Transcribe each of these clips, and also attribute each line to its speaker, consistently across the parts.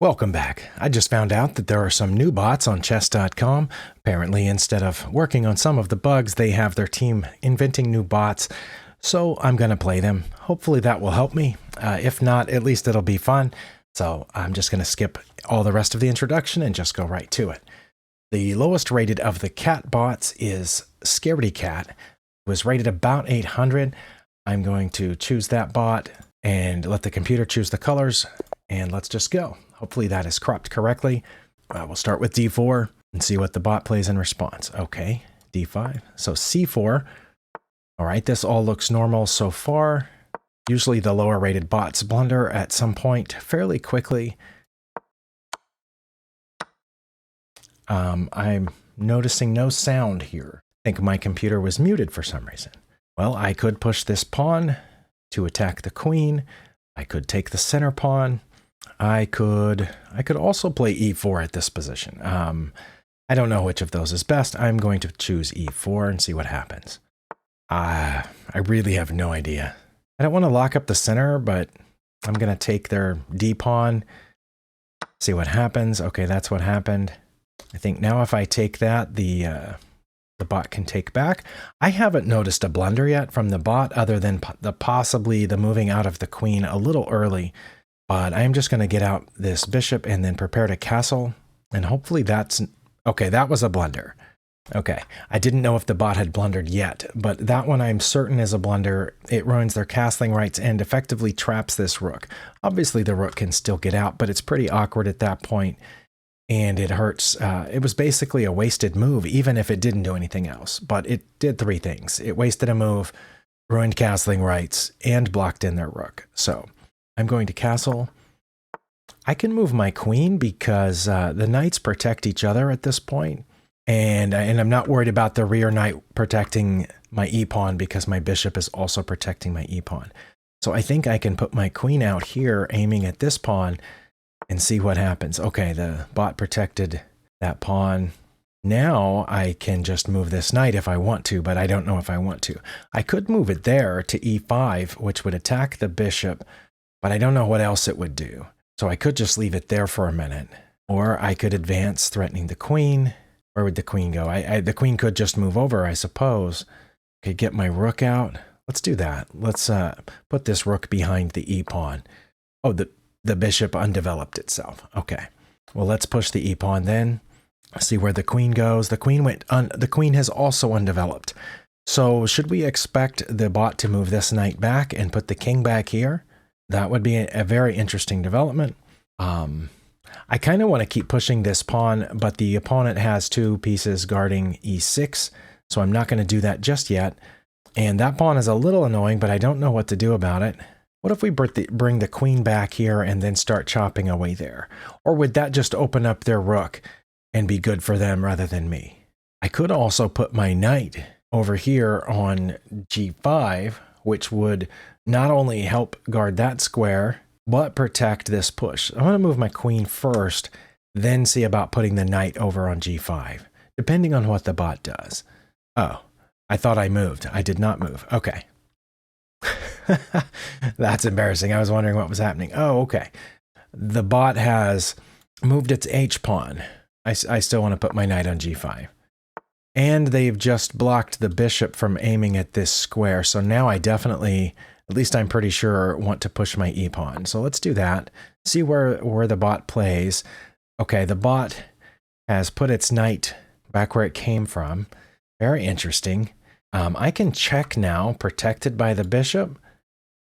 Speaker 1: Welcome back. I just found out that there are some new bots on chess.com. Apparently, instead of working on some of the bugs, they have their team inventing new bots. So I'm going to play them. Hopefully that will help me. If not, at least it'll be fun. So I'm just going to skip all the rest of the introduction and just go right to it. The lowest rated of the cat bots is Scaredy Cat. It was rated about 800. I'm going to choose that bot and let the computer choose the colors. And let's just go. Hopefully that is cropped correctly. We'll start with D4 and see what the bot plays in response. Okay, D5. So C4. All right, this all looks normal so far. Usually the lower rated bots blunder at some point fairly quickly. I'm noticing no sound here. I think my computer was muted for some reason. Well, I could push this pawn to attack the queen. I could take the center pawn. I could also play E4 at this position. I don't know which of those is best. I'm going to choose E4 and see what happens. I really have no idea. I don't want to lock up the center, but I'm going to take their D pawn, see what happens. Okay, that's what happened. I think now if I take that, the bot can take back. I haven't noticed a blunder yet from the bot other than possibly the moving out of the queen a little early. But I'm just going to get out this bishop and then prepare to castle. And hopefully that's... Okay, that was a blunder. Okay, I didn't know if the bot had blundered yet, but that one I'm certain is a blunder. It ruins their castling rights and effectively traps this rook. Obviously the rook can still get out, but it's pretty awkward at that point. And it hurts. It was basically a wasted move, even if it didn't do anything else. But it did three things. It wasted a move, ruined castling rights, and blocked in their rook. So... I'm going to castle. I can move my queen because the knights protect each other at this point. And I'm not worried about the rear knight protecting my e-pawn because my bishop is also protecting my e-pawn. So I think I can put my queen out here aiming at this pawn and see what happens. Okay, the bot protected that pawn. Now I can just move this knight if I want to, but I don't know if I want to. I could move it there to e5, which would attack the bishop, but I don't know what else it would do. So I could just leave it there for a minute. Or I could advance, threatening the queen. Where would the queen go? The queen could just move over, I suppose. Could get my rook out. Let's do that. Let's put this rook behind the e-pawn. Oh, the bishop undeveloped itself. Okay. Well, let's push the e-pawn then. See where the queen goes. The queen has also undeveloped. So should we expect the bot to move this knight back and put the king back here? That would be a very interesting development. I kind of want to keep pushing this pawn, but the opponent has two pieces guarding e6, so I'm not going to do that just yet. And that pawn is a little annoying, but I don't know what to do about it. What if we bring the queen back here and then start chopping away there? Or would that just open up their rook and be good for them rather than me? I could also put my knight over here on g5, which would not only help guard that square, but protect this push. I want to move my queen first, then see about putting the knight over on g5, depending on what the bot does. Oh, I thought I moved. I did not move. Okay. That's embarrassing. I was wondering what was happening. Oh, okay. The bot has moved its h-pawn. I still want to put my knight on g5. And they've just blocked the bishop from aiming at this square. So now I definitely, at least I'm pretty sure, want to push my e-pawn. So let's do that. See where the bot plays. Okay, the bot has put its knight back where it came from. Very interesting. I can check now, protected by the bishop.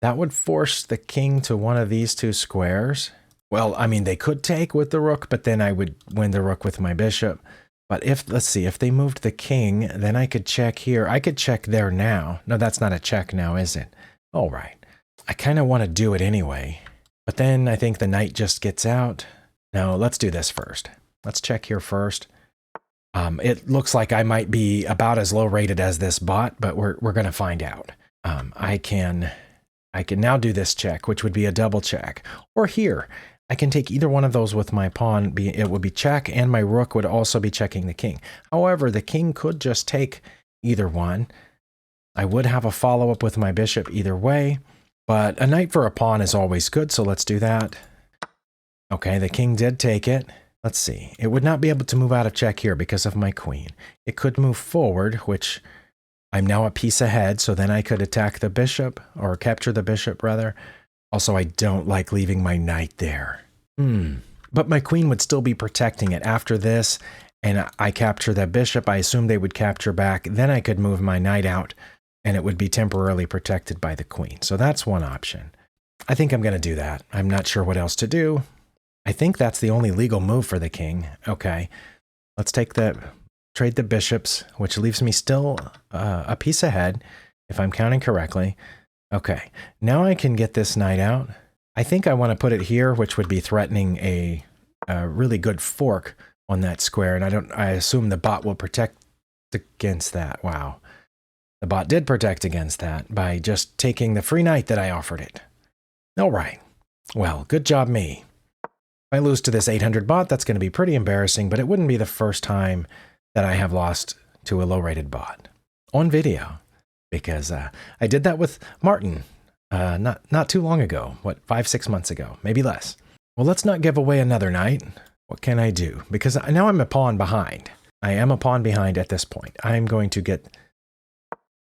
Speaker 1: That would force the king to one of these two squares. Well, I mean, they could take with the rook, but then I would win the rook with my bishop. But let's see, if they moved the king, then I could check here. I could check there now. No, that's not a check now, is it? All right. I kind of want to do it anyway. But then I think the knight just gets out. No, let's do this first. Let's check here first. It looks like I might be about as low rated as this bot, but we're going to find out. I can now do this check, which would be a double check. Or here. I can take either one of those with my pawn. It would be check, and my rook would also be checking the king. However, the king could just take either one. I would have a follow-up with my bishop either way, but a knight for a pawn is always good, so let's do that. Okay, the king did take it. Let's see. It would not be able to move out of check here because of my queen. It could move forward, which I'm now a piece ahead, so then I could attack the bishop, or capture the bishop, rather. Also, I don't like leaving my knight there. But my queen would still be protecting it after this, and I capture the bishop. I assume they would capture back. Then I could move my knight out, and it would be temporarily protected by the queen. So that's one option. I think I'm going to do that. I'm not sure what else to do. I think that's the only legal move for the king. Okay, let's trade the bishops, which leaves me still a piece ahead, if I'm counting correctly. Okay, now I can get this knight out. I think I want to put it here, which would be threatening a really good fork on that square, and I assume the bot will protect against that. Wow. The bot did protect against that by just taking the free knight that I offered it. All right. Well, good job me. If I lose to this 800 bot, that's going to be pretty embarrassing, but it wouldn't be the first time that I have lost to a low-rated bot on video, because I did that with Martin not too long ago. What, 5-6 months ago, maybe less. Well, let's not give away another knight. What can I do? Because now I'm a pawn behind. I am a pawn behind at this point. I'm going to get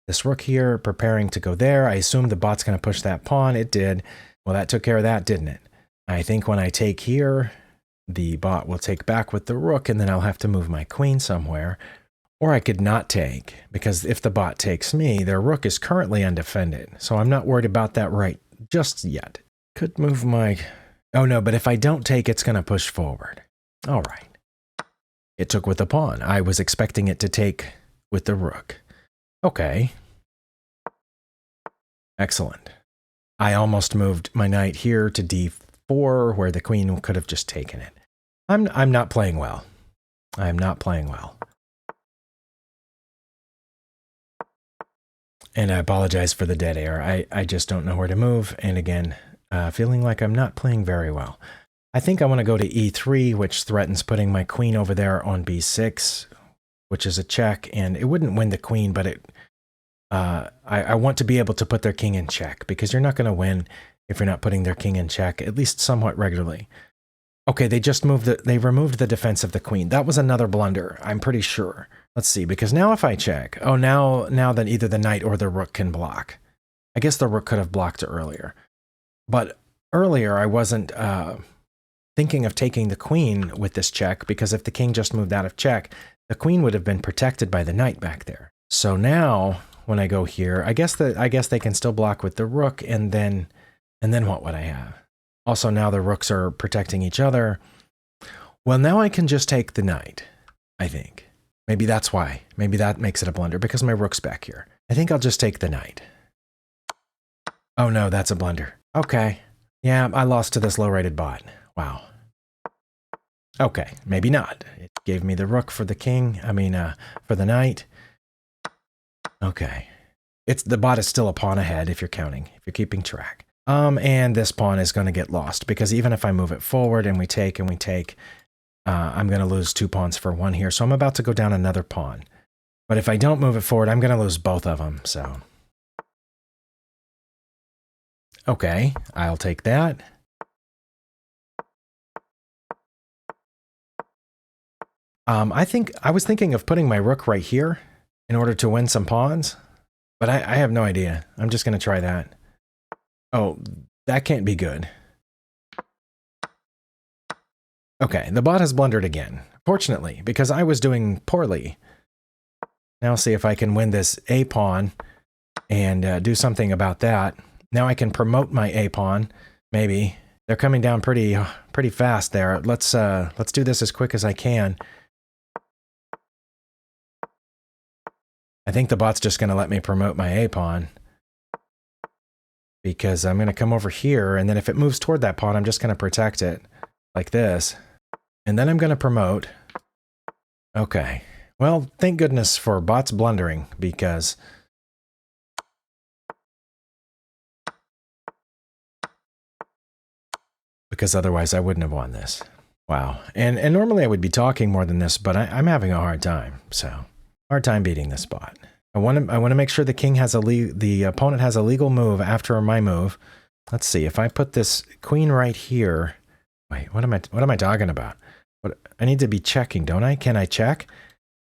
Speaker 1: this rook here, preparing to go there. I assume the bot's going to push that pawn. It did. Well, that took care of that, didn't it? I think when I take here, the bot will take back with the rook, and then I'll have to move my queen somewhere. Or I could not take, because if the bot takes me, their rook is currently undefended. So I'm not worried about that right just yet. Could move my... Oh no, but if I don't take, it's going to push forward. All right. It took with the pawn. I was expecting it to take with the rook. Okay. Excellent. I almost moved my knight here to d4, where the queen could have just taken it. I'm not playing well. I'm not playing well. And I apologize for the dead air. I just don't know where to move. And again, feeling like I'm not playing very well. I think I want to go to e3, which threatens putting my queen over there on b6, which is a check. And it wouldn't win the queen, but I want to be able to put their king in check, because you're not going to win if you're not putting their king in check, at least somewhat regularly. Okay, they removed the defense of the queen. That was another blunder, I'm pretty sure. Let's see, because now if I check, oh, now then either the knight or the rook can block. I guess the rook could have blocked earlier. But earlier I wasn't thinking of taking the queen with this check, because if the king just moved out of check, the queen would have been protected by the knight back there. So now when I go here, I guess they can still block with the rook, and then what would I have? Also, now the rooks are protecting each other. Well, now I can just take the knight, I think. Maybe that's why. Maybe that makes it a blunder, because my rook's back here. I think I'll just take the knight. Oh no, that's a blunder. Okay. Yeah, I lost to this low-rated bot. Wow. Okay, maybe not. It gave me the rook for the king. For the knight. Okay. The bot is still a pawn ahead if you're counting, if you're keeping track. And this pawn is going to get lost, because even if I move it forward and we take, I'm going to lose 2 pawns for 1 here. So I'm about to go down another pawn. But if I don't move it forward, I'm going to lose both of them. So, okay, I'll take that. I was thinking of putting my rook right here in order to win some pawns, but I have no idea. I'm just going to try that. Oh, that can't be good. Okay, the bot has blundered again, fortunately, because I was doing poorly. Now see if I can win this A pawn and do something about that. Now I can promote my A pawn, maybe. They're coming down pretty fast there. Let's do this as quick as I can. I think the bot's just going to let me promote my A pawn, because I'm going to come over here, and then if it moves toward that pawn, I'm just going to protect it like this. And then I'm going to promote. Okay. Well, thank goodness for bots blundering, because otherwise I wouldn't have won this. Wow. And normally I would be talking more than this, but I'm having a hard time. So, hard time beating this bot. I want to make sure the king has the opponent has a legal move after my move. Let's see. If I put this queen right here, Wait, what am I talking about? What, I need to be checking, don't I? Can I check?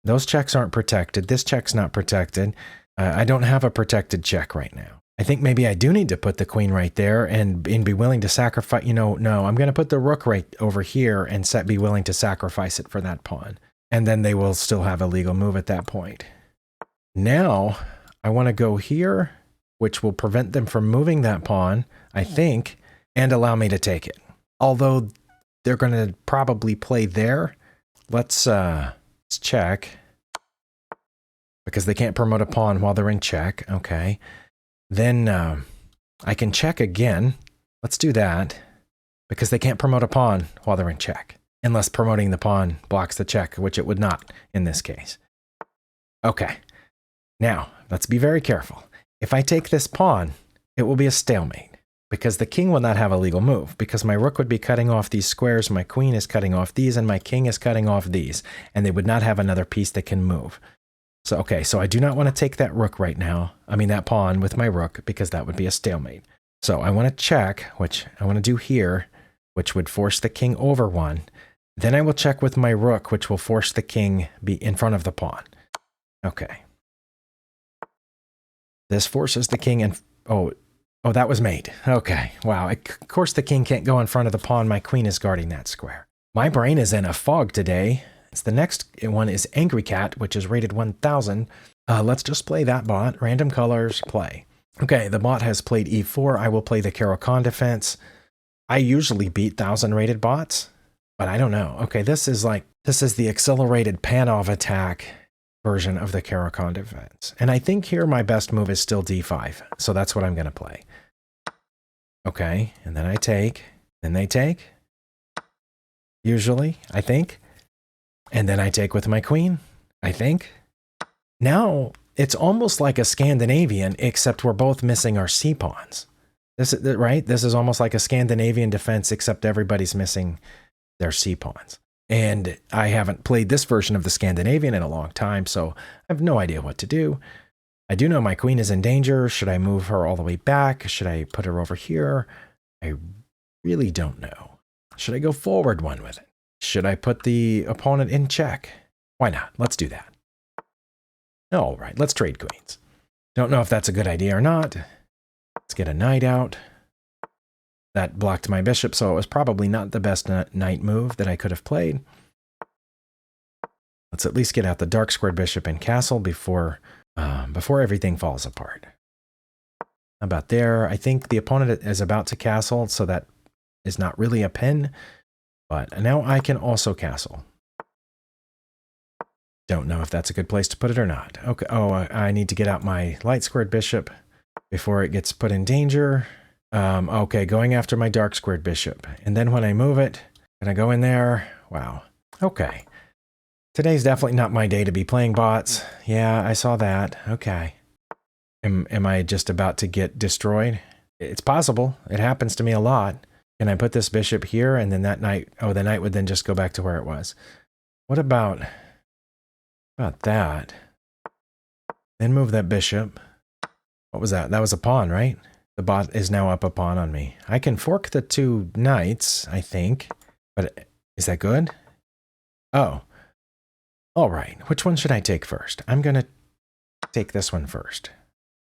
Speaker 1: Those checks aren't protected. This check's not protected. I don't have a protected check right now. I think maybe I do need to put the queen right there and be willing to sacrifice. You know, no, I'm going to put the rook right over here and be willing to sacrifice it for that pawn. And then they will still have a legal move at that point. Now, I want to go here, which will prevent them from moving that pawn, I think, and allow me to take it. Although they're going to probably play there. Let's check. Because they can't promote a pawn while they're in check. Okay. Then I can check again. Let's do that. Because they can't promote a pawn while they're in check. Unless promoting the pawn blocks the check, which it would not in this case. Okay. Now, let's be very careful. If I take this pawn, it will be a stalemate. Because the king will not have a legal move. Because my rook would be cutting off these squares, my queen is cutting off these, and my king is cutting off these. And they would not have another piece that can move. So, okay, so I do not want to take that rook right now. I mean, that pawn with my rook, because that would be a stalemate. So I want to check, which I want to do here, which would force the king over one. Then I will check with my rook, which will force the king be in front of the pawn. Okay. This forces the king and... Oh, that was mate. Okay, wow. Of course the king can't go in front of the pawn. My queen is guarding that square. My brain is in a fog today. The next one is Angry Cat, which is rated 1000. Let's just play that bot. Random colors, play. Okay, the bot has played e4. I will play the Caro-Kann defense. I usually beat 1000 rated bots, but I don't know. Okay, this is the accelerated Panov attack version of the Caro-Kann defense. And I think here my best move is still d5. So that's what I'm going to play. Okay, and then I take, then they take. Usually, I think. And then I take with my queen, I think. Now, it's almost like a Scandinavian, except we're both missing our c-pawns. This is right? This is almost like a Scandinavian defense, except everybody's missing their c-pawns. And I haven't played this version of the Scandinavian in a long time, so I have no idea what to do. I do know my queen is in danger. Should I move her all the way back? Should I put her over here? I really don't know. Should I go forward one with it? Should I put the opponent in check? Why not? Let's do that. All right, let's trade queens. Don't know if that's a good idea or not. Let's get a knight out. That blocked my bishop, so it was probably not the best knight move that I could have played. Let's at least get out the dark squared bishop and castle before everything falls apart. How about there? I think the opponent is about to castle, so that is not really a pin. But now I can also castle. Don't know if that's a good place to put it or not. Okay. Oh, I need to get out my light squared bishop before it gets put in danger. Okay, going after my dark squared bishop. And then when I move it, can I go in there? Wow. Okay. Today's definitely not my day to be playing bots. Yeah, I saw that. Okay. Am I just about to get destroyed? It's possible. It happens to me a lot. Can I put this bishop here and then that knight? Oh, the knight would then just go back to where it was. What about that? Then move that bishop. What was that? That was a pawn, right? The bot is now up a pawn on me. I can fork the two knights, I think. But is that good? Oh. All right. Which one should I take first? I'm going to take this one first.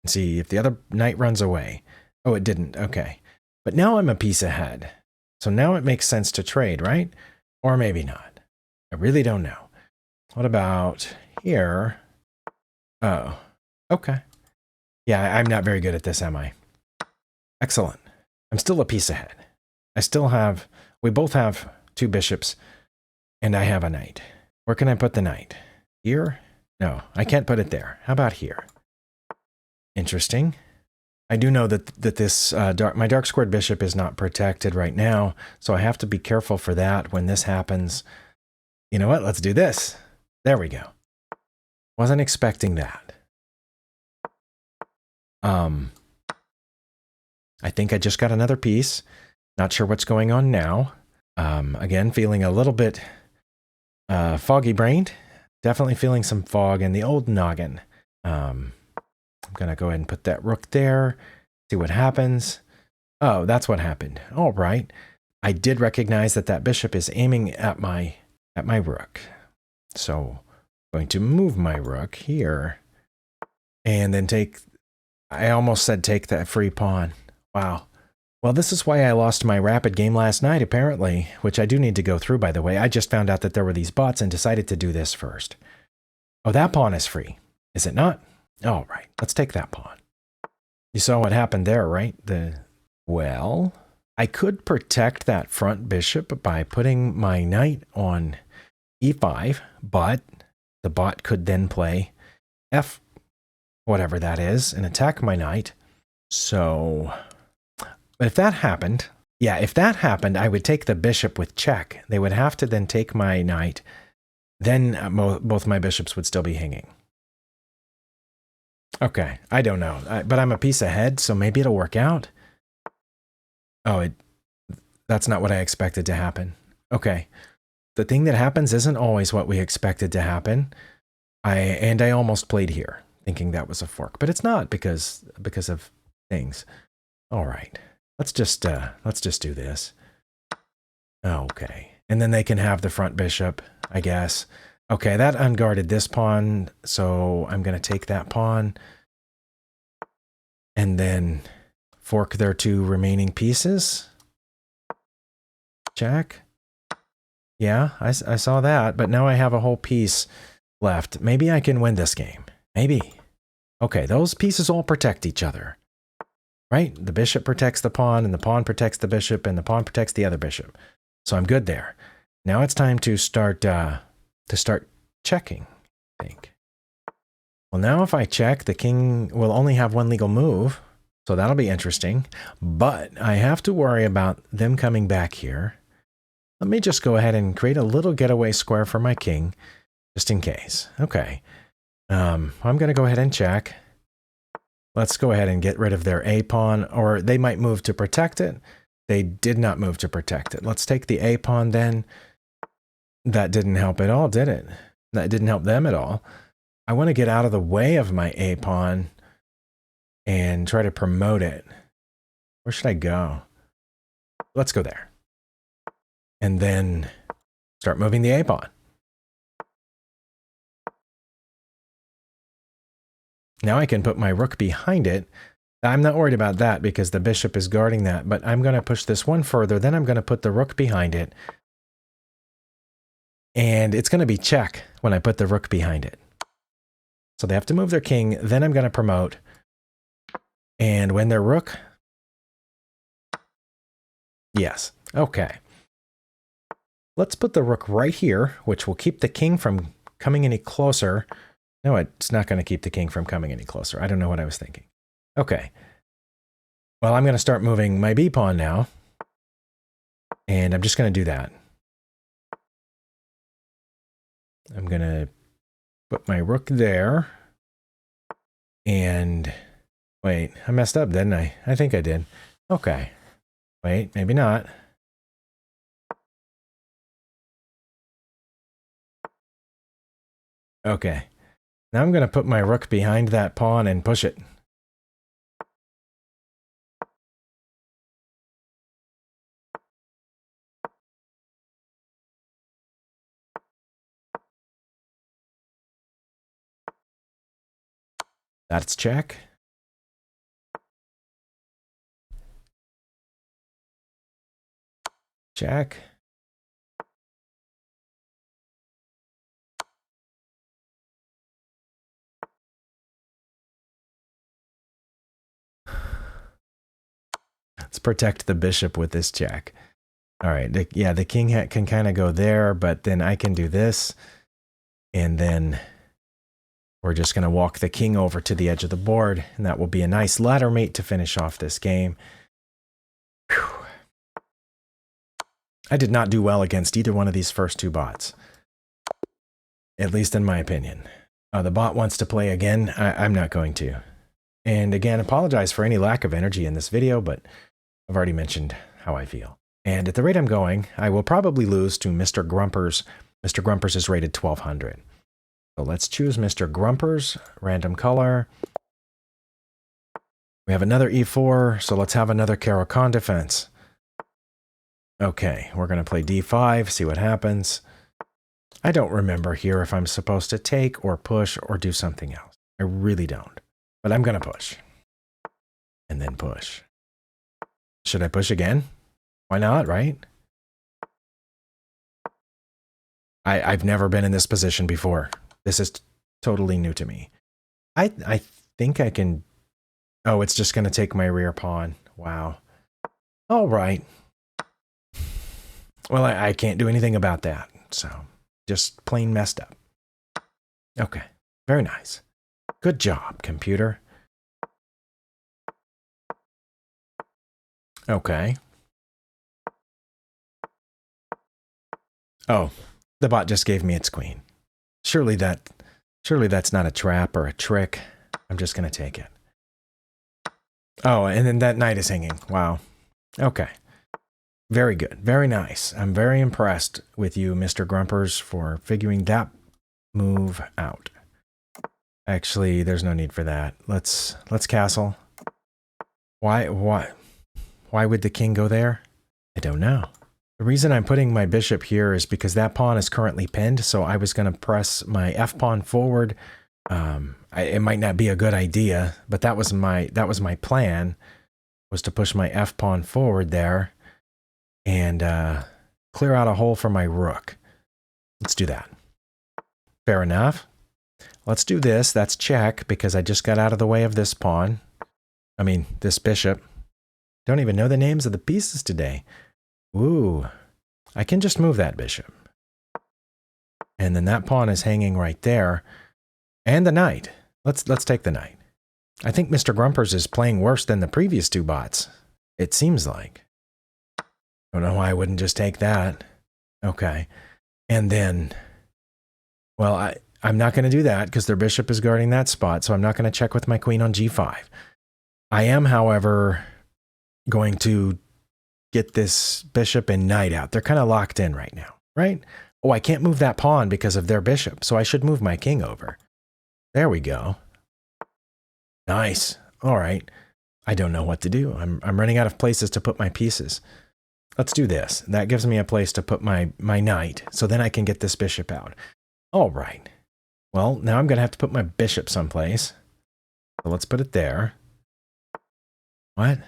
Speaker 1: And see if the other knight runs away. Oh, it didn't. Okay. But now I'm a piece ahead. So now it makes sense to trade, right? Or maybe not. I really don't know. What about here? Oh, okay. Yeah, I'm not very good at this, am I? Excellent. I'm still a piece ahead. We both have two bishops, and I have a knight. Where can I put the knight? Here? No, I can't put it there. How about here? Interesting. I do know that this my dark squared bishop is not protected right now, so I have to be careful for that when this happens. You know what? Let's do this. There we go. Wasn't expecting that. I think I just got another piece. Not sure what's going on now. Again, feeling a little bit foggy-brained. Definitely feeling some fog in the old noggin. I'm going to go ahead and put that rook there. See what happens. Oh, that's what happened. All right. I did recognize that that bishop is aiming at my rook. So I'm going to move my rook here and then take, I almost said take that free pawn. Wow. Well, this is why I lost my rapid game last night, apparently, which I do need to go through, by the way. I just found out that there were these bots and decided to do this first. Oh, that pawn is free. Is it not? All right, let's take that pawn. You saw what happened there, right? Well, I could protect that front bishop by putting my knight on e5, but the bot could then play f, whatever that is, and attack my knight. So if that happened, I would take the bishop with check. They would have to then take my knight. Then both my bishops would still be hanging. Okay, I don't know, but I'm a piece ahead, so maybe it'll work out. Oh, that's not what I expected to happen. Okay, the thing that happens isn't always what we expected to happen. I almost played here, thinking that was a fork, but it's not because of things. All right, let's just do this. Okay, and then they can have the front bishop, I guess. Okay, that unguarded this pawn, so I'm going to take that pawn and then fork their two remaining pieces. Check. Yeah, I saw that, but now I have a whole piece left. Maybe I can win this game. Maybe. Okay, those pieces all protect each other, right? The bishop protects the pawn, and the pawn protects the bishop, and the pawn protects the other bishop. So I'm good there. Now it's time to start checking, I think. Well, now if I check, the king will only have one legal move, so that'll be interesting. But I have to worry about them coming back here. Let me just go ahead and create a little getaway square for my king, just in case. Okay. I'm going to go ahead and check. Let's go ahead and get rid of their A pawn, or they might move to protect it. They did not move to protect it. Let's take the A pawn then. That didn't help at all, did it? That didn't help them at all. I want to get out of the way of my A pawn and try to promote it. Where should I go? Let's go there. And then start moving the A pawn. Now I can put my rook behind it. I'm not worried about that because the bishop is guarding that, but I'm going to push this one further. Then I'm going to put the rook behind it. And it's going to be check when I put the rook behind it. So they have to move their king. Then I'm going to promote. And when their rook. Yes. Okay. Let's put the rook right here, which will keep the king from coming any closer. No, it's not going to keep the king from coming any closer. I don't know what I was thinking. Okay. Well, I'm going to start moving my B pawn now. And I'm just going to do that. I'm going to put my rook there. And wait, I messed up, didn't I? I think I did. Okay. Wait, maybe not. Okay. Now I'm going to put my rook behind that pawn and push it. That's check. Check. Let's protect the bishop with this check. All right. Yeah, the king can kind of go there, but then I can do this. And then we're just going to walk the king over to the edge of the board. And that will be a nice ladder mate to finish off this game. Whew. I did not do well against either one of these first two bots. At least in my opinion. The bot wants to play again. I'm not going to. And again, apologize for any lack of energy in this video, but I've already mentioned how I feel. And at the rate I'm going, I will probably lose to Mr. Grumpers. Mr. Grumpers is rated 1200. So let's choose Mr. Grumpers, random color. We have another e4, so let's have another Caro-Kann defense. Okay, we're going to play d5, see what happens. I don't remember here if I'm supposed to take or push or do something else. I really don't. But I'm going to push. And then push. Should I push again? Why not, right? I've never been in this position before. This is totally new to me. I think I can... Oh, it's just going to take my rear pawn. Wow. All right. Well, I can't do anything about that. So, just plain messed up. Okay. Very nice. Good job, computer. Okay. Oh, the bot just gave me its queen. Surely that's not a trap or a trick. I'm just going to take it. Oh, and then that knight is hanging. Wow. Okay. Very good. Very nice. I'm very impressed with you, Mr. Grumpers, for figuring that move out. Actually, there's no need for that. Let's castle. Why would the king go there? I don't know. The reason I'm putting my bishop here is because that pawn is currently pinned, so I was going to press my f-pawn forward. It might not be a good idea, but that was my plan, was to push my f-pawn forward there and clear out a hole for my rook. Let's do that. Fair enough. Let's do this. That's check, because I just got out of the way of this pawn. I mean, this bishop. Don't even know the names of the pieces today. Ooh, I can just move that bishop. And then that pawn is hanging right there. And the knight. Let's take the knight. I think Mr. Grumpers is playing worse than the previous two bots. It seems like. Don't know why I wouldn't just take that. Okay. And then, well, I'm not going to do that because their bishop is guarding that spot, so I'm not going to check with my queen on g5. I am, however, going to get this bishop and knight out. They're kind of locked in right now, right? Oh, I can't move that pawn because of their bishop, so I should move my king over. There we go. Nice. All right. I don't know what to do. I'm running out of places to put my pieces. Let's do this. That gives me a place to put my knight, so then I can get this bishop out. All right. Well, now I'm going to have to put my bishop someplace. So let's put it there. What?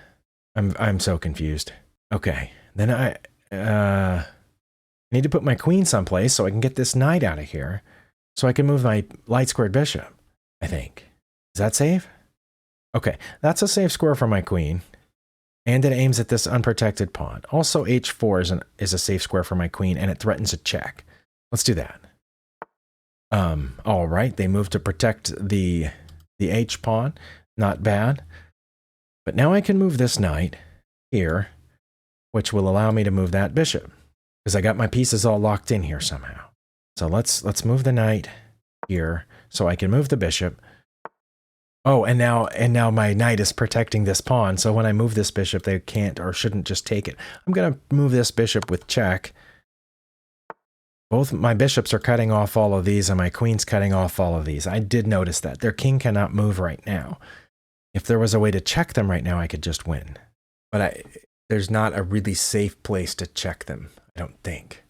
Speaker 1: I'm so confused. Okay. Then I need to put my queen someplace so I can get this knight out of here, so I can move my light squared bishop, I think. Is that safe? Okay, that's a safe square for my queen. And it aims at this unprotected pawn. Also, h4 is a safe square for my queen, and it threatens a check. Let's do that. All right, they move to protect the h pawn. Not bad. But now I can move this knight here, which will allow me to move that bishop, because I got my pieces all locked in here somehow. So let's move the knight here, so I can move the bishop. Oh, and now my knight is protecting this pawn, so when I move this bishop, they can't or shouldn't just take it. I'm going to move this bishop with check. Both my bishops are cutting off all of these, and my queen's cutting off all of these. I did notice that. Their king cannot move right now. If there was a way to check them right now, I could just win. But there's not a really safe place to check them, I don't think.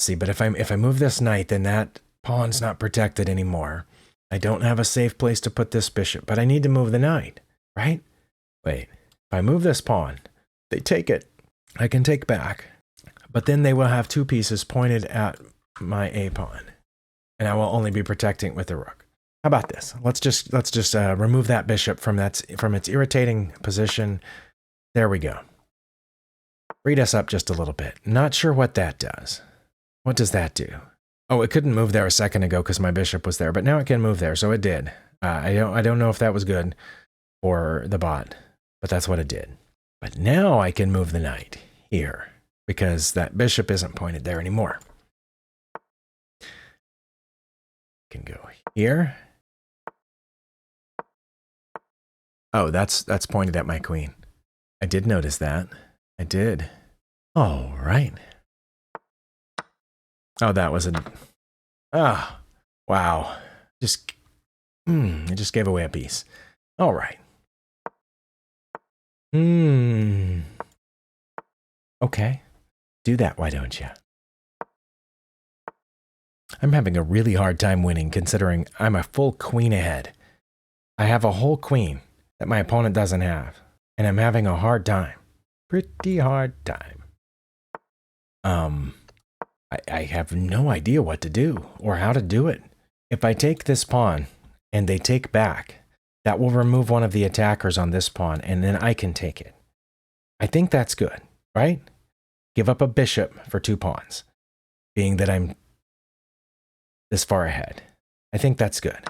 Speaker 1: See, but if I move this knight, then that pawn's not protected anymore. I don't have a safe place to put this bishop, but I need to move the knight, right? Wait, if I move this pawn, they take it. I can take back. But then they will have two pieces pointed at my a pawn, and I will only be protecting it with the rook. How about this? Let's just remove that bishop from its irritating position. There we go. Freed us up just a little bit. Not sure what that does. What does that do? Oh, it couldn't move there a second ago because my bishop was there, but now it can move there, so it did. I don't know if that was good for the bot, but that's what it did. But now I can move the knight here because that bishop isn't pointed there anymore. Can go here. Oh, that's pointed at my queen. I did notice that. I did. All right. Oh, that was a... Ah, wow. It just gave away a piece. All right. Okay. Do that, why don't you? I'm having a really hard time winning considering I'm a full queen ahead. I have a whole queen that my opponent doesn't have, and I'm having a hard time. Pretty hard time. I have no idea what to do or how to do it. If I take this pawn and they take back, that will remove one of the attackers on this pawn, and then I can take it. I think that's good, right? Give up a bishop for 2 pawns, being that I'm this far ahead. I think that's good.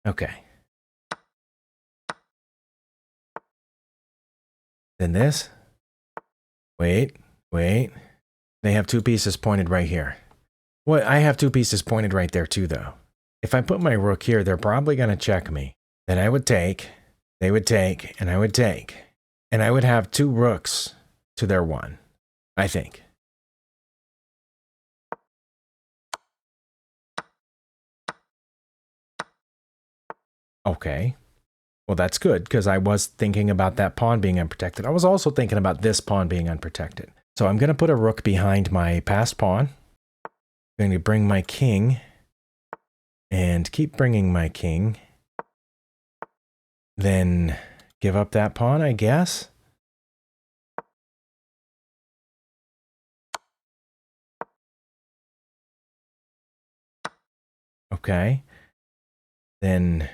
Speaker 1: Okay. Then this. Wait. They have 2 pieces pointed right here. Well, I have 2 pieces pointed right there too, though. If I put my rook here, they're probably going to check me. Then I would take, they would take, and I would take. And I would have 2 rooks to their 1, I think. Okay. Well, that's good, because I was thinking about that pawn being unprotected. I was also thinking about this pawn being unprotected. So I'm going to put a rook behind my passed pawn. I'm going to bring my king. And keep bringing my king. Then give up that pawn, I guess. Okay. Then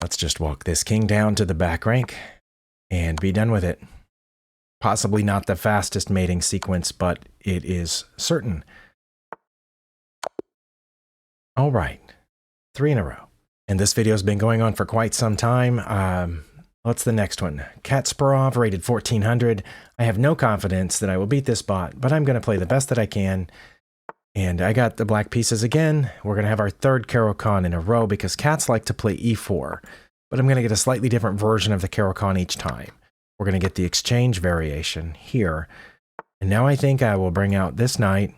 Speaker 1: let's just walk this king down to the back rank and be done with it. Possibly not the fastest mating sequence, but it is certain. All right, 3 in a row. And this video's been going on for quite some time. What's the next one? Catspurrov, rated 1400. I have no confidence that I will beat this bot, but I'm going to play the best that I can. And I got the black pieces again. We're going to have our 3rd Caro-Kann in a row because cats like to play e4. But I'm going to get a slightly different version of the Caro-Kann each time. We're going to get the exchange variation here. And now I think I will bring out this knight.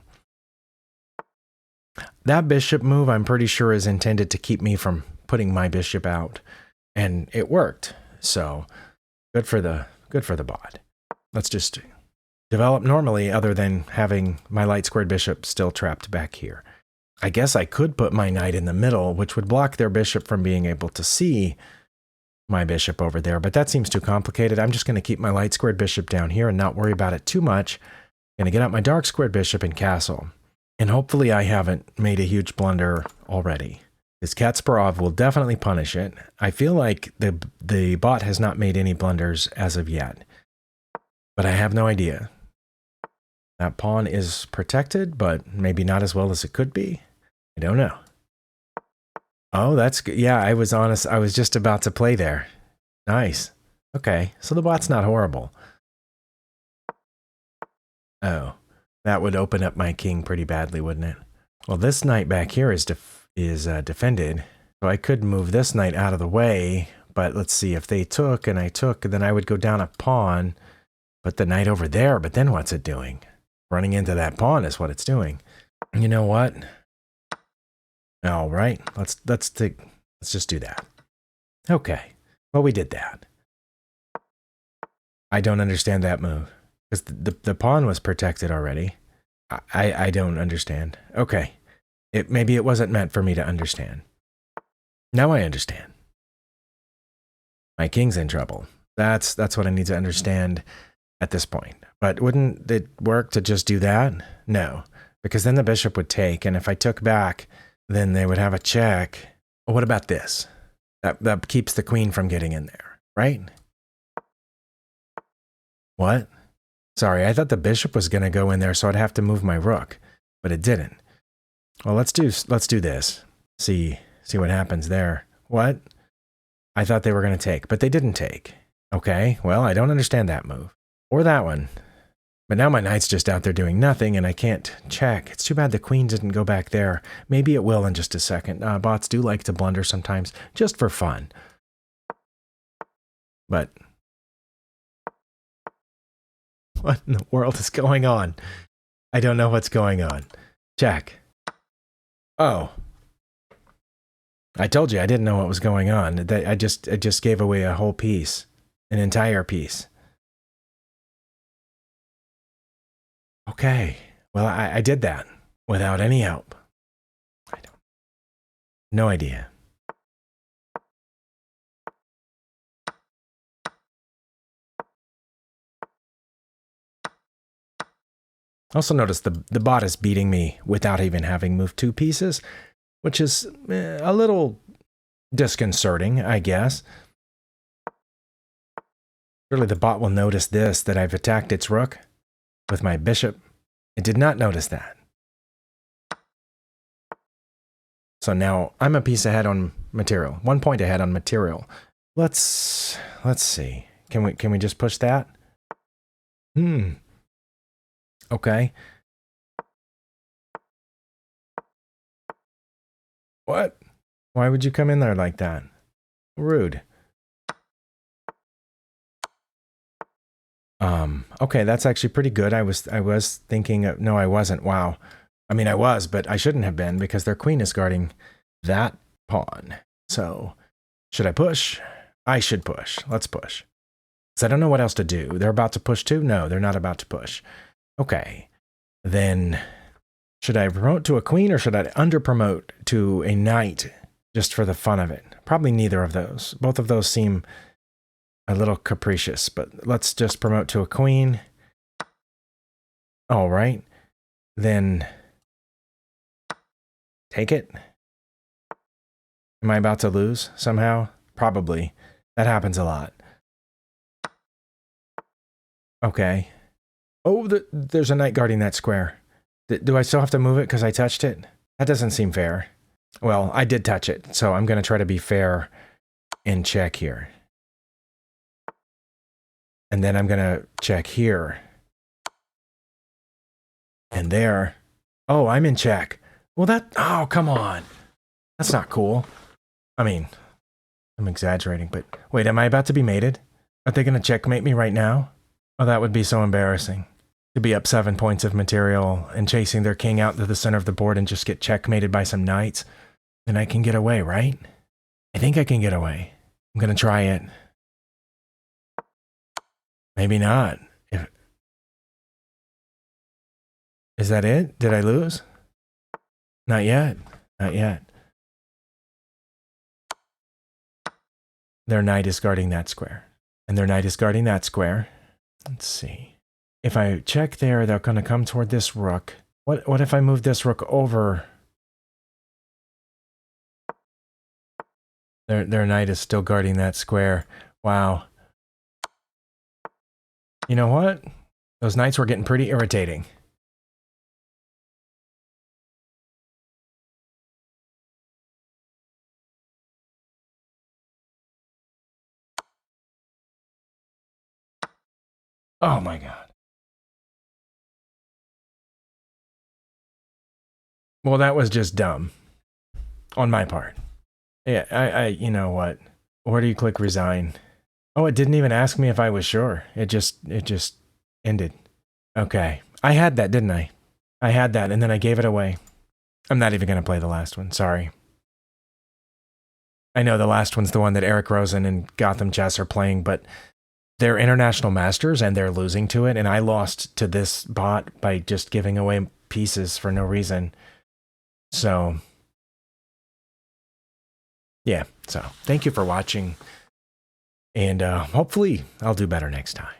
Speaker 1: That bishop move, I'm pretty sure, is intended to keep me from putting my bishop out. And it worked. So good for the bot. Let's just develop normally, other than having my light squared bishop still trapped back here. I guess I could put my knight in the middle, which would block their bishop from being able to see my bishop over there, but that seems too complicated. I'm just going to keep my light squared bishop down here and not worry about it too much. I'm going to get out my dark squared bishop and castle. And hopefully I haven't made a huge blunder already. This Catspurrov will definitely punish it. I feel like the bot has not made any blunders as of yet, but I have no idea. That pawn is protected, but maybe not as well as it could be. I don't know. Oh, that's good. Yeah, I was honest. I was just about to play there. Nice. Okay, so the bot's not horrible. Oh, that would open up my king pretty badly, wouldn't it? Well, this knight back here is defended, so I could move this knight out of the way. But let's see, if they took and I took, then I would go down a pawn, put the knight over there. But then what's it doing? Running into that pawn is what it's doing. You know what? All right, let's just do that. Okay, well, we did that. I don't understand that move because the pawn was protected already. I don't understand. Okay, maybe it wasn't meant for me to understand. Now I understand. My king's in trouble. That's what I need to understand at this point. But wouldn't it work to just do that? No, because then the bishop would take, and if I took back, then they would have a check. Well, what about this? That keeps the queen from getting in there, right? What? Sorry, I thought the bishop was going to go in there, so I'd have to move my rook, but it didn't. Well, let's do this. See what happens there. What? I thought they were going to take, but they didn't take. Okay, well, I don't understand that move. Or that one. But now my knight's just out there doing nothing, and I can't check. It's too bad the queen didn't go back there. Maybe it will in just a second. Bots do like to blunder sometimes, just for fun. But what in the world is going on? I don't know what's going on. Check. Oh. I told you I didn't know what was going on. I just gave away a whole piece. An entire piece. Okay. Well, I did that without any help. No idea. Also notice the bot is beating me without even having moved 2 pieces, which is a little disconcerting, I guess. Surely the bot will notice this, that I've attacked its rook with my bishop. It did not notice that. So now I'm a piece ahead on material, 1 point ahead on material. Let's see. Can we just push that? Okay. What? Why would you come in there like that? Rude. Okay, that's actually pretty good. I was thinking of, no, I wasn't. Wow. I mean, I was, but I shouldn't have been because their queen is guarding that pawn. So, should I push? I should push. Let's push. Because I don't know what else to do. They're about to push too? No, they're not about to push. Okay. Then, should I promote to a queen or should I under-promote to a knight just for the fun of it? Probably neither of those. Both of those seem a little capricious, but let's just promote to a queen. All right. Then take it. Am I about to lose somehow? Probably. That happens a lot. Okay. Oh, there's a knight guarding that square. Do I still have to move it because I touched it? That doesn't seem fair. Well, I did touch it, so I'm going to try to be fair and check here. And then I'm going to check here. And there. Oh, I'm in check. Well, oh, come on. That's not cool. I mean, I'm exaggerating, but wait, am I about to be mated? Are they going to checkmate me right now? Oh, that would be so embarrassing. To be up 7 points of material and chasing their king out to the center of the board and just get checkmated by some knights. Then I can get away, right? I think I can get away. I'm going to try it. Maybe not. Is that it? Did I lose? Not yet. Not yet. Their knight is guarding that square. And their knight is guarding that square. Let's see. If I check there, they're going to come toward this rook. What if I move this rook over? Their knight is still guarding that square. Wow. You know what? Those knights were getting pretty irritating. Oh my god. Well, that was just dumb. On my part. Yeah, you know what? Where do you click resign? Oh, it didn't even ask me if I was sure. It just ended. Okay. I had that, didn't I? I had that, and then I gave it away. I'm not even going to play the last one. Sorry. I know the last one's the one that Eric Rosen and Gotham Chess are playing, but they're international masters, and they're losing to it, and I lost to this bot by just giving away pieces for no reason. So, yeah. So, thank you for watching, and hopefully I'll do better next time.